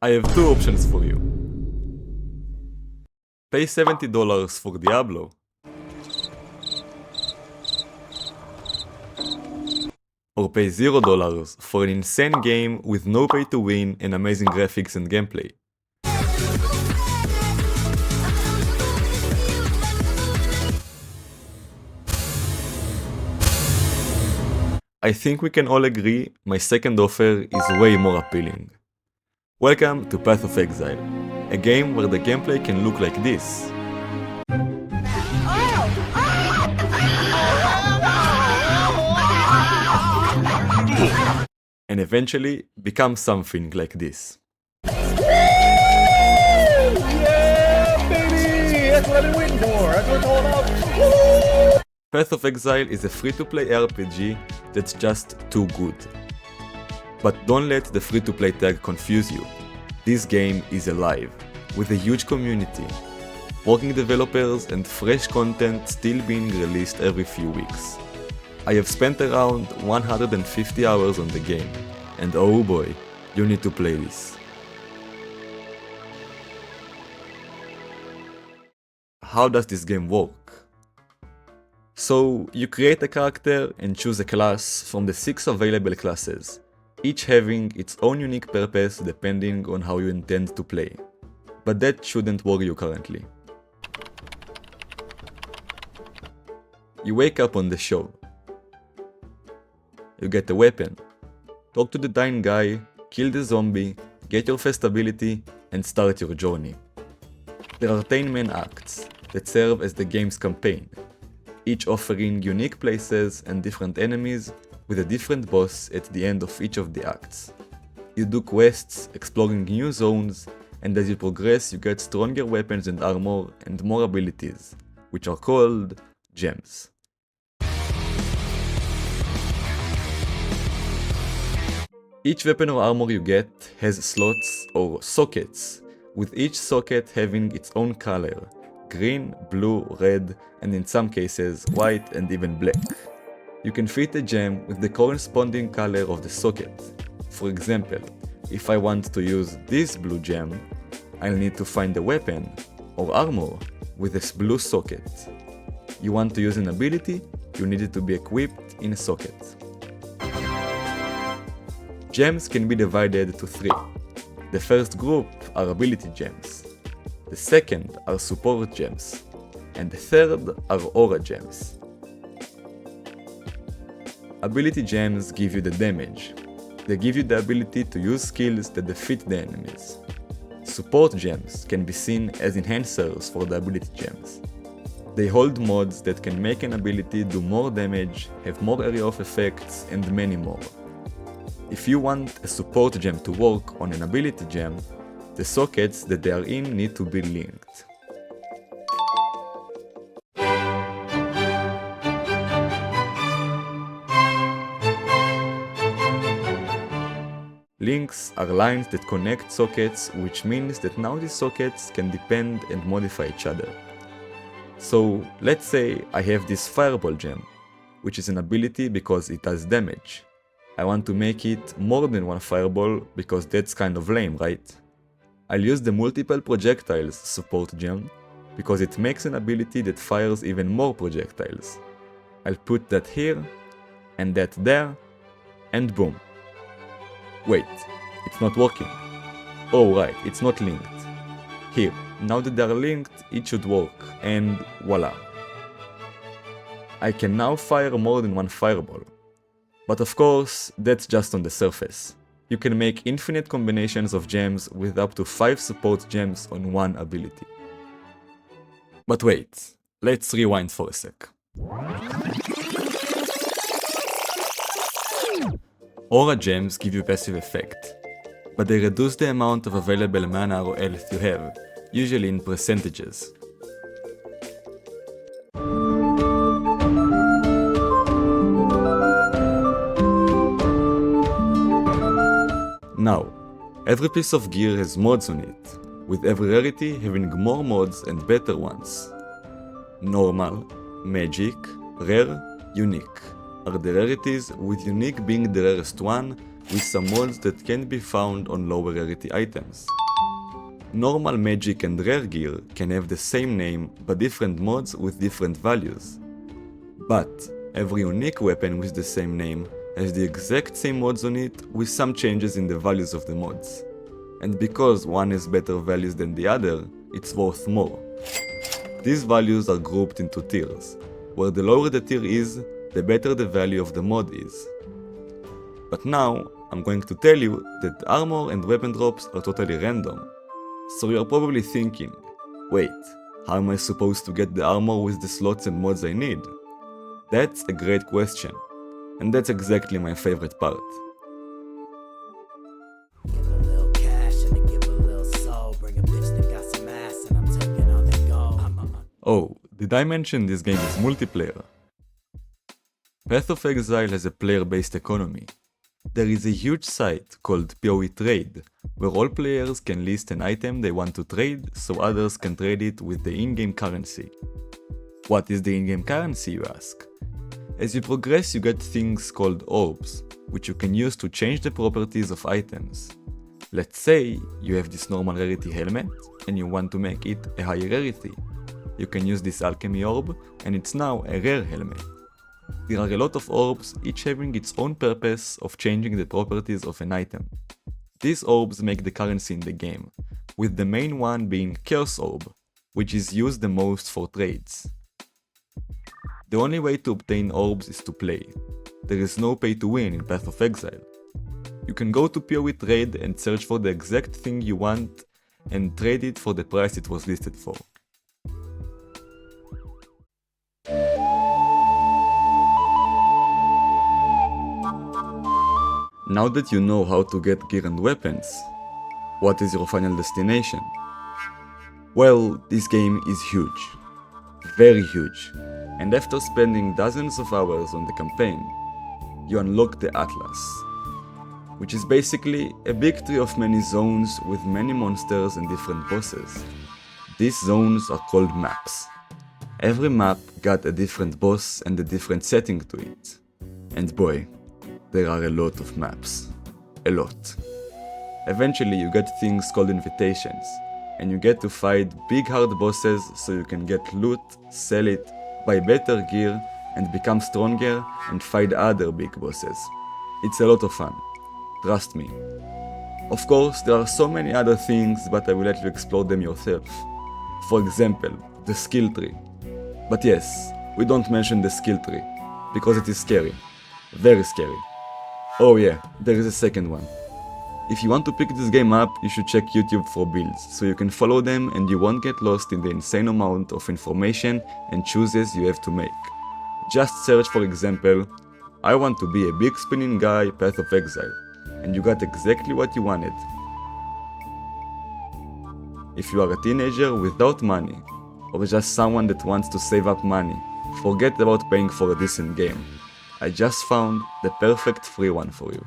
I have two options for you. Pay $70 for Diablo, or pay $0 for an insane game with no pay to win and amazing graphics and gameplay. I think we can all agree my second offer is way more appealing. Welcome to Path of Exile, a game where the gameplay can look like this. And eventually become something like this. Yeah, baby! That's what I've been waiting for! That's what it's all about! Woo! Path of Exile is a free-to-play RPG that's just too good. But don't let the free-to-play tag confuse you. This game is alive, with a huge community, working developers and fresh content still being released every few weeks. I have spent around 150 hours on the game, and oh boy, you need to play this. How does this game work? So, you create a character and choose a class from the 6 available classes, each having its own unique purpose depending on how you intend to play. But that shouldn't worry you currently. You wake up on the show. You get a weapon, talk to the dying guy, kill the zombie, get your first ability, and start your journey. There are 10 main acts that serve as the game's campaign, each offering unique places and different enemies with a different boss at the end of each of the acts. You do quests, exploring new zones, and as you progress you get stronger weapons and armor and more abilities, which are called gems. Each weapon or armor you get has slots or sockets, with each socket having its own color, green, blue, red, and in some cases white and even black. You can fit a gem with the corresponding color of the socket. For example, if I want to use this blue gem, I'll need to find a weapon or armor with this blue socket. You want to use an ability, you need it to be equipped in a socket. Gems can be divided to 3. The first group are ability gems. The second are support gems. And the third are aura gems. Ability gems give you the damage. They give you the ability to use skills that defeat the enemies. Support gems can be seen as enhancers for the ability gems. They hold mods that can make an ability do more damage, have more area of effects, and many more. If you want a support gem to work on an ability gem, the sockets that they are in need to be linked. Links are lines that connect sockets, which means that now these sockets can depend and modify each other. So let's say I have this fireball gem, which is an ability because it does damage. I want to make it more than one fireball because that's kind of lame, right? I'll use the multiple projectiles support gem because it makes an ability that fires even more projectiles. I'll put that here, and that there, and boom. Wait, it's not working. Oh right, it's not linked. Here, now that they are linked, it should work, and voila. I can now fire more than one fireball. But of course, that's just on the surface. You can make infinite combinations of gems with up to 5 support gems on one ability. But wait, let's rewind for a sec. Aura gems give you passive effect, but they reduce the amount of available mana or health you have, usually in percentages. Now, every piece of gear has mods on it, with every rarity having more mods and better ones. Normal, magic, rare, unique are the rarities, with unique being the rarest one, with some mods that can be found on lower rarity items. Normal magic and rare gear can have the same name but different mods with different values. But every unique weapon with the same name has the exact same mods on it with some changes in the values of the mods. And because one has better values than the other, it's worth more. These values are grouped into tiers, where the lower the tier is, the better the value of the mod is. But now, I'm going to tell you that armor and weapon drops are totally random. So you're probably thinking, wait, how am I supposed to get the armor with the slots and mods I need? That's a great question, and that's exactly my favorite part. Oh, did I mention this game is multiplayer? Path of Exile has a player-based economy. There is a huge site called PoE Trade, where all players can list an item they want to trade so others can trade it with the in-game currency. What is the in-game currency, you ask? As you progress, you get things called orbs, which you can use to change the properties of items. Let's say you have this normal rarity helmet and you want to make it a higher rarity. You can use this alchemy orb and it's now a rare helmet. There are a lot of orbs, each having its own purpose of changing the properties of an item. These orbs make the currency in the game, with the main one being Chaos Orb, which is used the most for trades. The only way to obtain orbs is to play. There is no pay to win in Path of Exile. You can go to PoE Trade and search for the exact thing you want and trade it for the price it was listed for. Now that you know how to get gear and weapons, what is your final destination? Well, this game is huge. Very huge. And after spending dozens of hours on the campaign, you unlock the Atlas, which is basically a big tree of many zones with many monsters and different bosses. These zones are called maps. Every map got a different boss and a different setting to it. And boy, there are a lot of maps. A lot. Eventually you get things called invitations, and you get to fight big hard bosses so you can get loot, sell it, buy better gear, and become stronger and fight other big bosses. It's a lot of fun. Trust me. Of course, there are so many other things, but I will let you explore them yourself. For example, the skill tree. But yes, we don't mention the skill tree, because it is scary. Very scary. Oh yeah, there is a second one. If you want to pick this game up, you should check YouTube for builds, so you can follow them and you won't get lost in the insane amount of information and choices you have to make. Just search, for example, I want to be a big spinning guy, Path of Exile, and you got exactly what you wanted. If you are a teenager without money, or just someone that wants to save up money, forget about paying for a decent game. I just found the perfect free one for you.